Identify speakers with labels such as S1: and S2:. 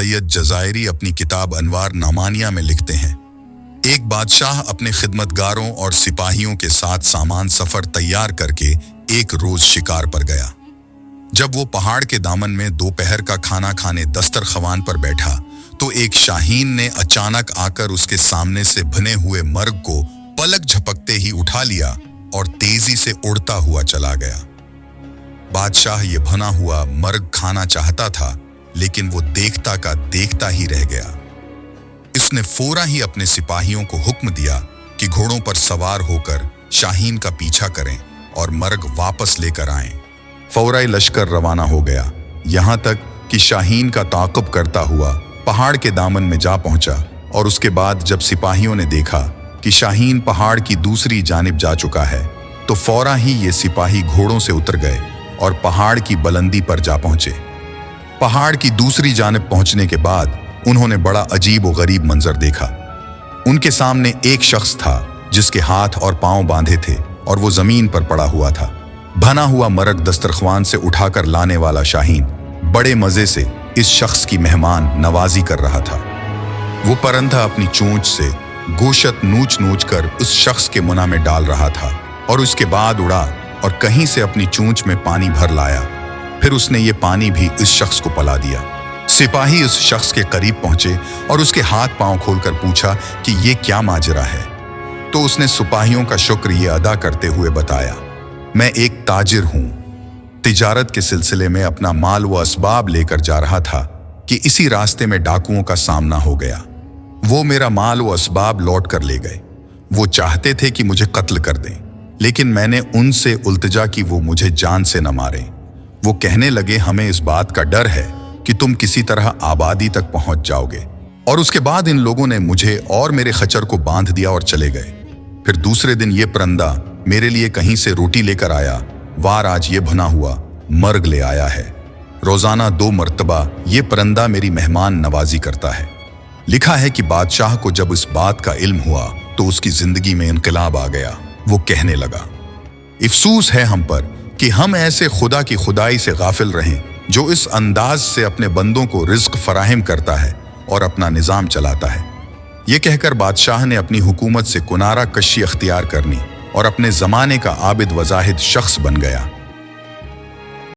S1: सैयद जज़ायरी अपनी किताब अनवार नामानिया में लिखते हैं, एक बादशाह अपने खिदमतगारों और सिपाहियों के साथ सामान सफर तैयार करके एक रोज शिकार पर गया। जब वो पहाड़ के दामन में दोपहर का खाना खाने दस्तरख्वान पर बैठा तो एक शाहीन ने अचानक आकर उसके सामने से भने हुए मर्ग को पलक झपकते ही उठा लिया और तेजी से उड़ता हुआ चला गया। बादशाह ये भना हुआ मर्ग खाना चाहता था, लेकिन वो देखता का देखता ही रह गया। इसने फौरन ही अपने सिपाहियों को हुक्म दिया कि घोड़ों पर सवार होकर शाहीन का पीछा करें और मर्ग वापस लेकर आएं। फौरन लश्कर रवाना हो गया, यहाँ तक कि शाहीन का ताक़ुब करता हुआ पहाड़ के दामन में जा पहुंचा। और उसके बाद जब सिपाहियों ने देखा कि शाहीन पहाड़ की दूसरी जानिब जा चुका है, तो फौरन ही ये सिपाही घोड़ों से उतर गए और पहाड़ की बुलंदी पर जा पहुंचे। पहाड़ की दूसरी जानिब पहुंचने के बाद उन्होंने बड़ा अजीब और गरीब मंजर देखा। उनके सामने एक शख्स था जिसके हाथ और पांव बांधे थे और वो जमीन पर पड़ा हुआ था। भना हुआ मर्ग दस्तरख्वान से उठाकर लाने वाला शाहीन बड़े मजे से इस शख्स की मेहमान नवाजी कर रहा था। वो परिंदा अपनी चोंच से गोशत नूच नूच कर उस शख्स के मुंह में डाल रहा था और उसके बाद उड़ा और कहीं से अपनी चोंच में पानी भर लाया। फिर उसने ये पानी भी इस शख्स को पिला दिया। सिपाही उस शख्स के करीब पहुंचे और उसके हाथ पांव खोलकर पूछा कि ये क्या माजरा है। तो उसने सिपाहियों का शुक्र ये अदा करते हुए बताया, मैं एक ताजिर हूं, तिजारत के सिलसिले में अपना माल व असबाब लेकर जा रहा था कि इसी रास्ते में डाकुओं का सामना हो गया। वो मेरा माल व असबाब लौट कर ले गए। वो चाहते थे कि मुझे कत्ल कर दें, लेकिन मैंने उनसे उल्तजा कि वो मुझे जान से न मारें। वो कहने लगे, हमें इस बात का डर है कि तुम किसी तरह आबादी तक पहुंच जाओगे। और उसके बाद इन लोगों ने मुझे और मेरे खच्चर को बांध दिया और चले गए। फिर दूसरे दिन ये परिंदा मेरे लिए कहीं से रोटी लेकर आया। वार आज ये भुना हुआ मर्ग ले आया है। रोजाना 2 मर्तबा ये परिंदा मेरी मेहमान नवाजी करता है। लिखा है कि बादशाह को जब इस बात का इल्म हुआ तो उसकी जिंदगी में इनकलाब आ गया। वो कहने लगा, अफसोस है हम पर कि हम ऐसे खुदा की खुदाई से गाफिल रहें जो इस अंदाज से अपने बंदों को रिज्क फराहम करता है और अपना निज़ाम चलाता है। ये कहकर बादशाह ने अपनी हुकूमत से कुनारा कशी अख्तियार करनी और अपने ज़माने का आबिद व ज़ाहिद शख्स बन गया।